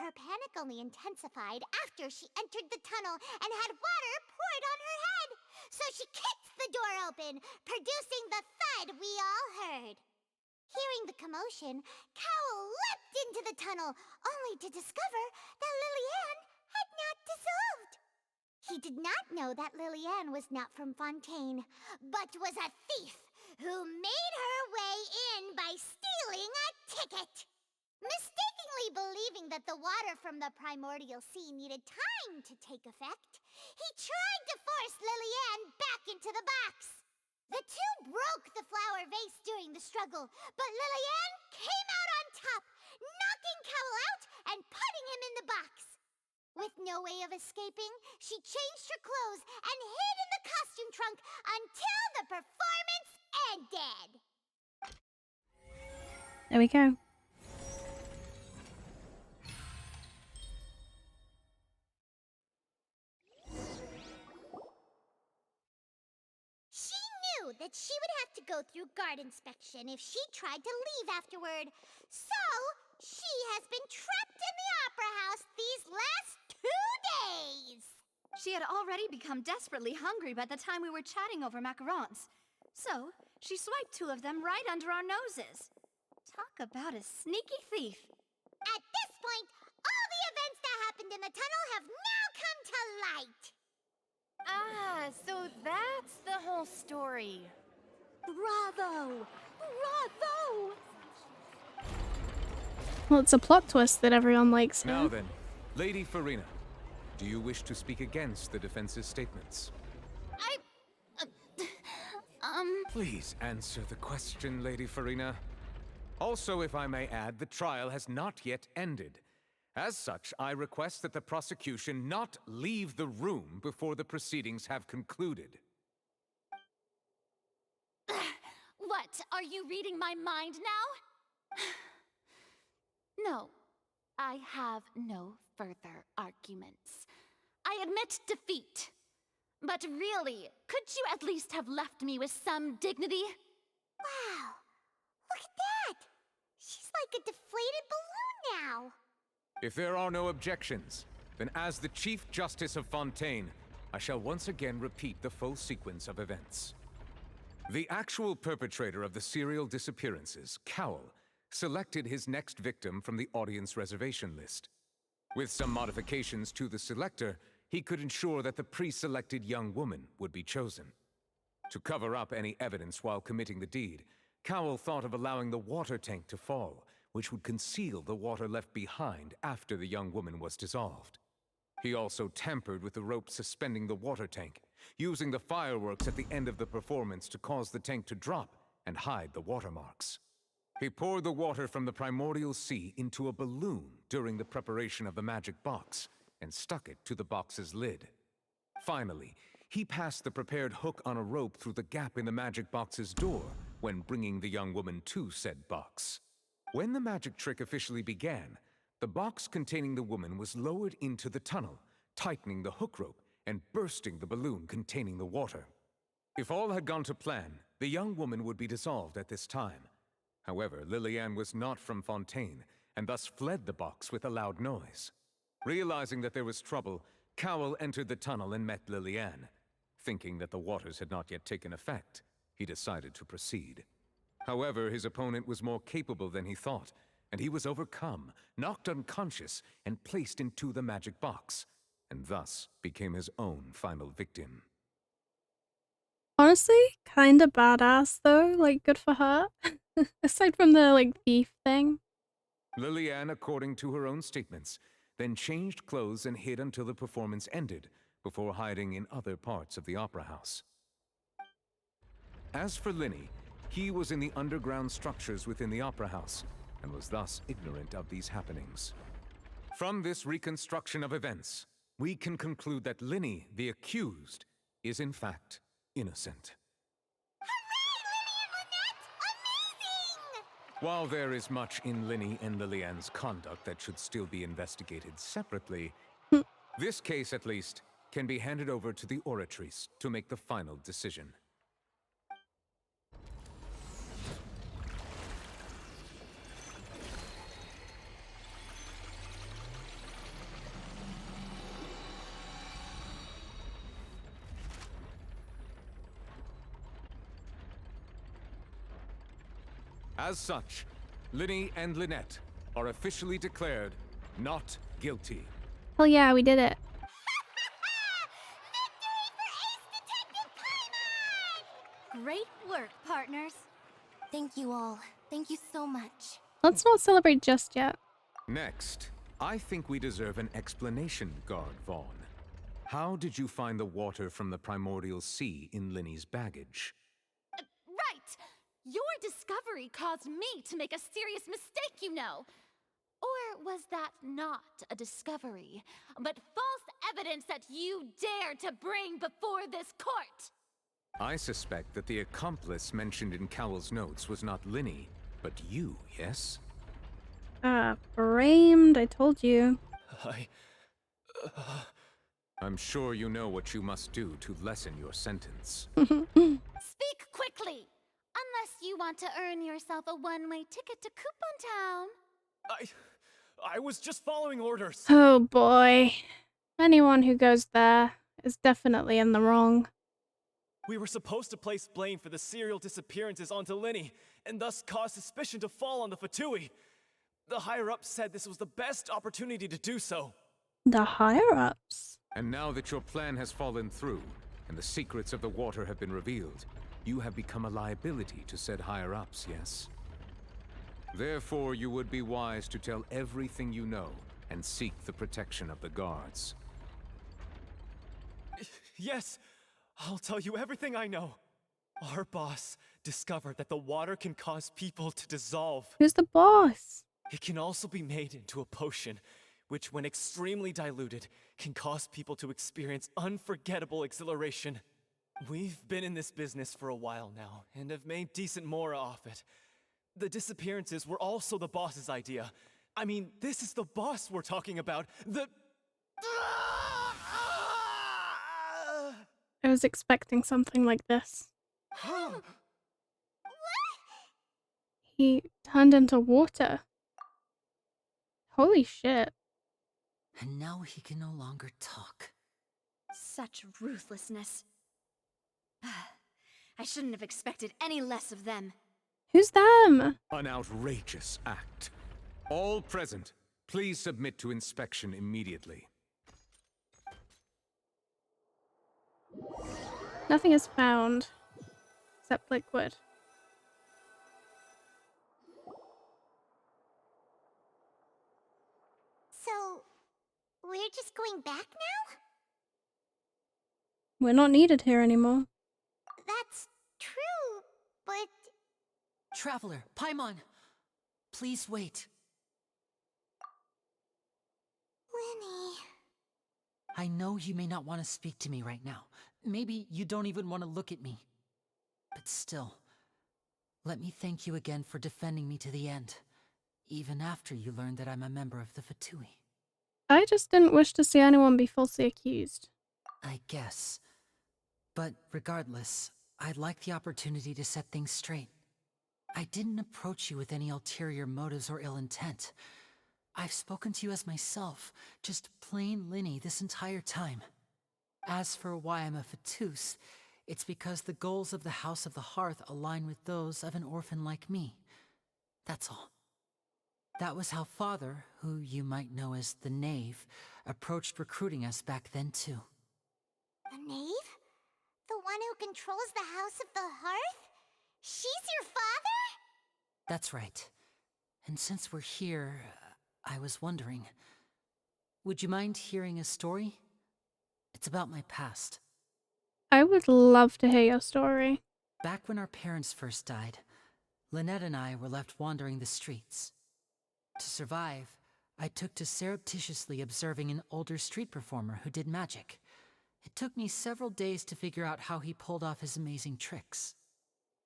Her panic only intensified after she entered the tunnel and had water poured on her head. So she kicked the door open, producing the thud we all heard. Hearing the commotion, Cowell leapt into the tunnel, only to discover that Lily-Ann had not dissolved. He did not know that Lily-Ann was not from Fontaine, but was a thief who made her way in by stealing a ticket. Mistakenly believing that the water from the primordial sea needed time to take effect, he tried to force Lily-Ann back into the box. The two broke the flower vase during the struggle, but Lily-Ann came out on top, knocking Cowell out and putting him in the box. With no way of escaping, she changed her clothes and hid in the costume trunk until the performance ended. There we go. She knew that she would have to go through guard inspection if she tried to leave afterward. So, she has been trapped in the Opera House these last 2 days. She had already become desperately hungry by the time we were chatting over macarons. So, she swiped 2 of them right under our noses. Talk about a sneaky thief. At this point, all the events that happened in the tunnel have now come to light. Ah, so that's the whole story. Bravo! Bravo! Well, it's a plot twist that everyone likes here. Now then, Lady Farina, do you wish to speak against the defense's statements? Please answer the question, Lady Farina. Also, if I may add, the trial has not yet ended. As such, I request that the prosecution not leave the room before the proceedings have concluded. What, are you reading my mind now? No, I have no further arguments. I admit defeat. But really, could you at least have left me with some dignity? Wow, look at that! She's like a deflated balloon now. If there are no objections, then as the Chief Justice of Fontaine, I shall once again repeat the full sequence of events. The actual perpetrator of the serial disappearances, Cowell, selected his next victim from the audience reservation list. With some modifications to the selector, he could ensure that the pre-selected young woman would be chosen. To cover up any evidence while committing the deed, Cowell thought of allowing the water tank to fall, which would conceal the water left behind after the young woman was dissolved. He also tampered with the rope suspending the water tank, using the fireworks at the end of the performance to cause the tank to drop and hide the watermarks. He poured the water from the primordial sea into a balloon during the preparation of the magic box, and stuck it to the box's lid. Finally, he passed the prepared hook on a rope through the gap in the magic box's door when bringing the young woman to said box. When the magic trick officially began, the box containing the woman was lowered into the tunnel, tightening the hook rope and bursting the balloon containing the water. If all had gone to plan, the young woman would be dissolved at this time. However, Lily-Ann was not from Fontaine, and thus fled the box with a loud noise. Realizing that there was trouble, Cowell entered the tunnel and met Lily-Ann. Thinking that the waters had not yet taken effect, he decided to proceed. However, his opponent was more capable than he thought, and he was overcome, knocked unconscious, and placed into the magic box, and thus became his own final victim. Honestly, kinda badass though, like good for her. Aside from the like thief thing. Lily-Ann, according to her own statements, then changed clothes and hid until the performance ended, before hiding in other parts of the opera house. As for Linny, he was in the underground structures within the Opera House, and was thus ignorant of these happenings. From this reconstruction of events, we can conclude that Linny, the accused, is in fact innocent. While there is much in Linny and Lillian's conduct that should still be investigated separately, this case, at least, can be handed over to the Oratrice to make the final decision. As such, Linny and Lynette are officially declared not guilty. Hell yeah, we did it. Great work, partners. Thank you all. Thank you so much. Let's not celebrate just yet. Next, I think we deserve an explanation, Guard Vaughn. How did you find the water from the primordial sea in Linny's baggage? Right! Your discovery caused me to make a serious mistake, you know. Or was that not a discovery, but false evidence that you dared to bring before this court? I suspect that the accomplice mentioned in Cowell's notes was not Linny, but you, yes? Framed, I told you. I'm sure you know what you must do to lessen your sentence. Speak quickly! Unless you want to earn yourself a one-way ticket to Coupon Town. I was just following orders. Oh boy. Anyone who goes there is definitely in the wrong. We were supposed to place blame for the serial disappearances onto Linny, and thus cause suspicion to fall on the Fatui. The higher-ups said this was the best opportunity to do so. The higher-ups? And now that your plan has fallen through, and the secrets of the water have been revealed, you have become a liability to said higher-ups, yes? Therefore, you would be wise to tell everything you know, and seek the protection of the guards. Yes, I'll tell you everything I know. Our boss discovered that the water can cause people to dissolve. Who's the boss? It can also be made into a potion, which when extremely diluted, can cause people to experience unforgettable exhilaration. We've been in this business for a while now, and have made decent more off it. The disappearances were also the boss's idea. I mean, this is the boss we're talking about. I was expecting something like this. He turned into water. Holy shit. And now he can no longer talk. Such ruthlessness. I shouldn't have expected any less of them. Who's them? An outrageous act. All present, please submit to inspection immediately. Nothing is found. Except liquid. So, we're just going back now? We're not needed here anymore. That's true, but... Traveler, Paimon! Please wait. Linny... I know you may not want to speak to me right now. Maybe you don't even want to look at me. But still, let me thank you again for defending me to the end, even after you learned that I'm a member of the Fatui. I just didn't wish to see anyone be falsely accused. I guess. But regardless, I'd like the opportunity to set things straight. I didn't approach you with any ulterior motives or ill intent. I've spoken to you as myself, just plain Linny this entire time. As for why I'm a Fatus, it's because the goals of the House of the Hearth align with those of an orphan like me. That's all. That was how Father, who you might know as the Knave, approached recruiting us back then too. The Knave? The one who controls the House of the Hearth? She's your father? That's right. And since we're here, I was wondering, would you mind hearing a story? It's about my past. I would love to hear your story. Back when our parents first died, Lynette and I were left wandering the streets. To survive, I took to surreptitiously observing an older street performer who did magic. It took me several days to figure out how he pulled off his amazing tricks.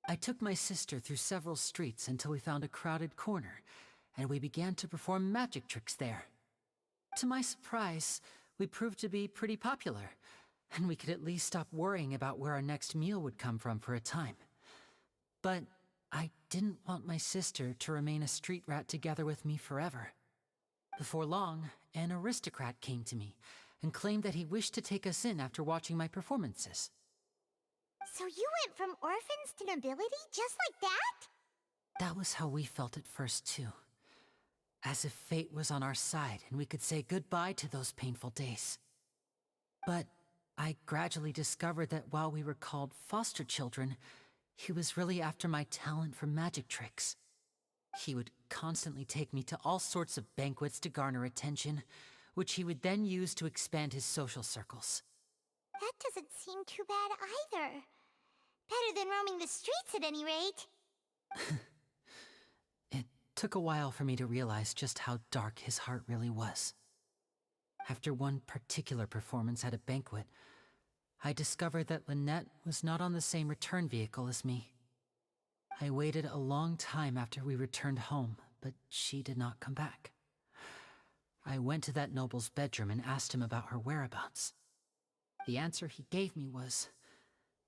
I took my sister through several streets until we found a crowded corner, and we began to perform magic tricks there. To my surprise, we proved to be pretty popular, and we could at least stop worrying about where our next meal would come from for a time. But I didn't want my sister to remain a street rat together with me forever. Before long, an aristocrat came to me and claimed that he wished to take us in after watching my performances. So you went from orphans to nobility just like that? That was how we felt at first, too. As if fate was on our side and we could say goodbye to those painful days. But I gradually discovered that while we were called foster children, he was really after my talent for magic tricks. He would constantly take me to all sorts of banquets to garner attention, which he would then use to expand his social circles. That doesn't seem too bad either. Better than roaming the streets at any rate. It took a while for me to realize just how dark his heart really was. After one particular performance at a banquet, I discovered that Lynette was not on the same return vehicle as me. I waited a long time after we returned home, but she did not come back. I went to that noble's bedroom and asked him about her whereabouts. The answer he gave me was,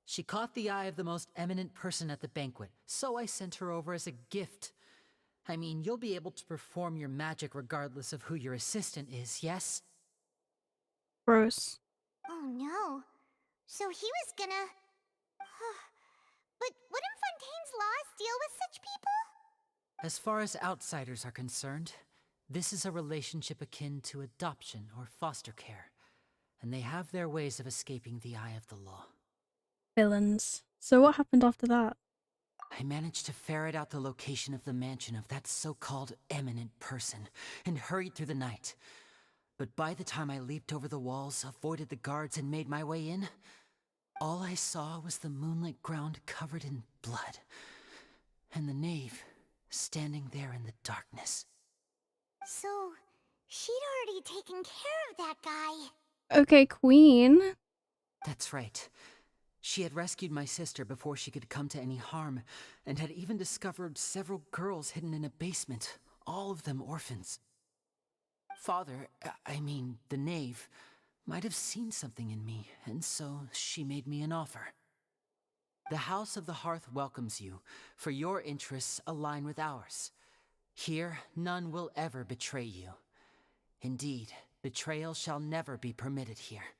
"She caught the eye of the most eminent person at the banquet, so I sent her over as a gift. I mean, you'll be able to perform your magic regardless of who your assistant is, yes?" Gross. Oh no. So he was gonna... But wouldn't Fontaine's laws deal with such people? As far as outsiders are concerned, this is a relationship akin to adoption or foster care, and they have their ways of escaping the eye of the law. Villains. So what happened after that? I managed to ferret out the location of the mansion of that so-called eminent person, and hurried through the night. But by the time I leaped over the walls, avoided the guards, and made my way in, all I saw was the moonlit ground covered in blood, and the knave standing there in the darkness. So, she'd already taken care of that guy. Okay, Queen. That's right. She had rescued my sister before she could come to any harm, and had even discovered several girls hidden in a basement, all of them orphans. Father, the knave, might have seen something in me, and so she made me an offer. The House of the Hearth welcomes you, for your interests align with ours. Here, none will ever betray you. Indeed, betrayal shall never be permitted here.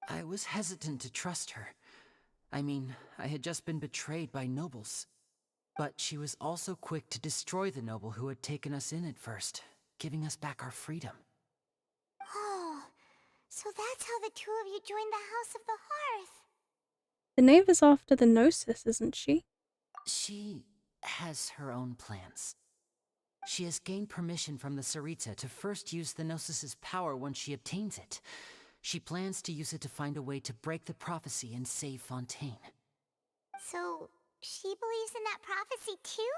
I was hesitant to trust her. I had just been betrayed by nobles. But she was also quick to destroy the noble who had taken us in at first, giving us back our freedom. Oh, so that's how the two of you joined the House of the Hearth. The knave is after the Gnosis, isn't she? She has her own plans. She has gained permission from the Tsaritsa to first use the Gnosis's power once she obtains it. She plans to use it to find a way to break the prophecy and save Fontaine. So, she believes in that prophecy too?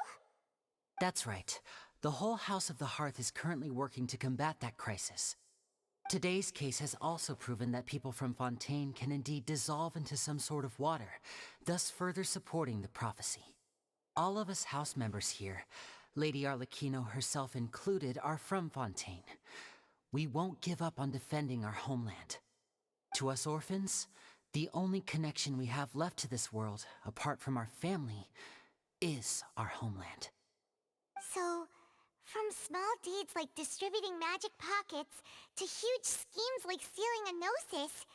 That's right. The whole House of the Hearth is currently working to combat that crisis. Today's case has also proven that people from Fontaine can indeed dissolve into some sort of water, thus further supporting the prophecy. All of us house members here, Lady Arlecchino herself included, are from Fontaine. We won't give up on defending our homeland. To us orphans, the only connection we have left to this world, apart from our family, is our homeland. So, from small deeds like distributing magic pockets to huge schemes like stealing a Gnosis,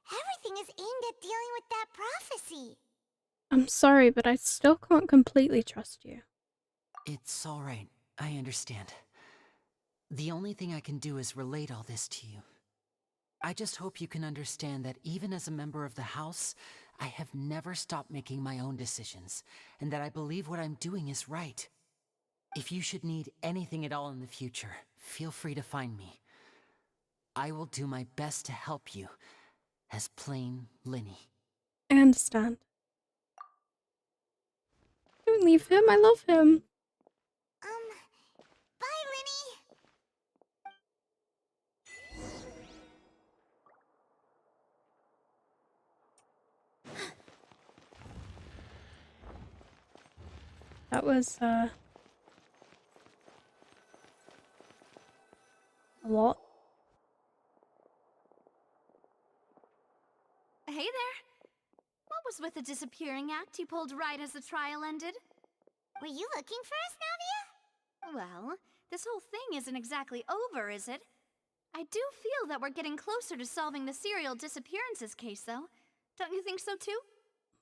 everything is aimed at dealing with that prophecy. I'm sorry, but I still can't completely trust you. It's all right. I understand. The only thing I can do is relate all this to you. I just hope you can understand that even as a member of the House, I have never stopped making my own decisions, and that I believe what I'm doing is right. If you should need anything at all in the future, feel free to find me. I will do my best to help you, as plain Linny. I understand. Don't leave him. I love him. Bye, Linny. That was, a lot. Hey there. What was with the disappearing act you pulled right as the trial ended? Were you looking for us, Navia? Well, this whole thing isn't exactly over, is it? I do feel that we're getting closer to solving the serial disappearances case, though. Don't you think so, too?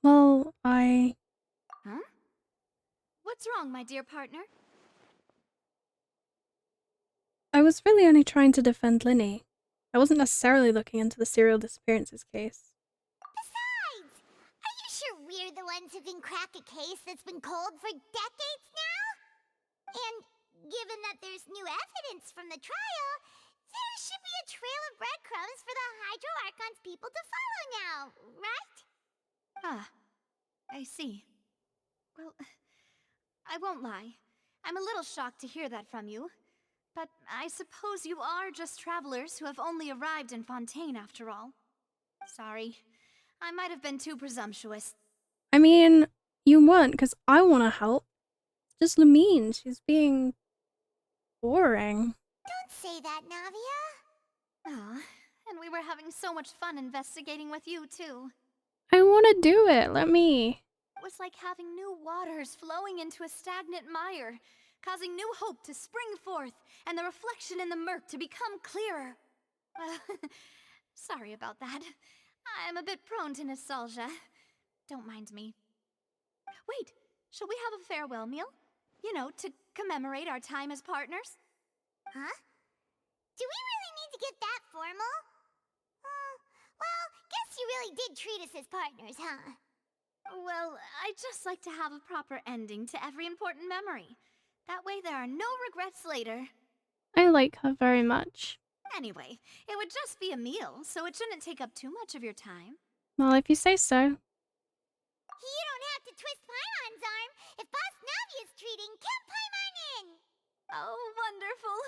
Well, Huh? What's wrong, my dear partner? I was really only trying to defend Linny. I wasn't necessarily looking into the serial disappearances case. Besides, are you sure we're the ones who can crack a case that's been cold for decades now? And given that there's new evidence from the trial, there should be a trail of breadcrumbs for the Hydro Archon's people to follow now, right? Ah, I see. Well, I won't lie. I'm a little shocked to hear that from you. But I suppose you are just travelers who have only arrived in Fontaine after all. Sorry. I might have been too presumptuous. I mean, you weren't, because I want to help. Just Lamine, she's being boring. Don't say that, Navia. Ah, and we were having so much fun investigating with you, too. I want to do it. Let me. It was like having new waters flowing into a stagnant mire, causing new hope to spring forth, and the reflection in the murk to become clearer. Sorry about that. I'm a bit prone to nostalgia. Don't mind me. Wait, shall we have a farewell meal? You know, to commemorate our time as partners? Huh? Do we really need to get that formal? Well, guess you really did treat us as partners, huh? Well, I'd just like to have a proper ending to every important memory. That way there are no regrets later. I like her very much. Anyway, it would just be a meal, so it shouldn't take up too much of your time. Well, if you say so. You don't have to twist Paimon's arm. If Boss Navia's treating, count Paimon in! Oh, wonderful.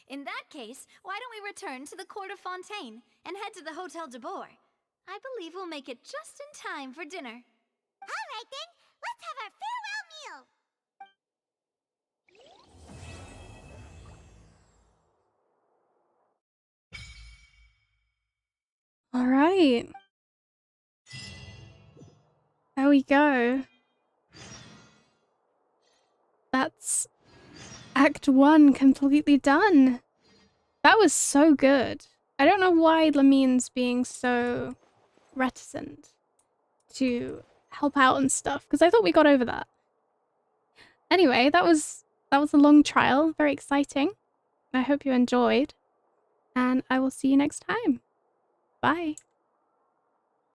In that case, why don't we return to the Court of Fontaine and head to the Hotel de Boer? I believe we'll make it just in time for dinner. All right then, let's have our farewell meal! All right. There we go. That's Act 1 completely done. That was so good. I don't know why Lamine's being so reticent to help out and stuff, because I thought we got over that. Anyway, that was a long trial, very exciting. I hope you enjoyed, and I will see you next time. Bye.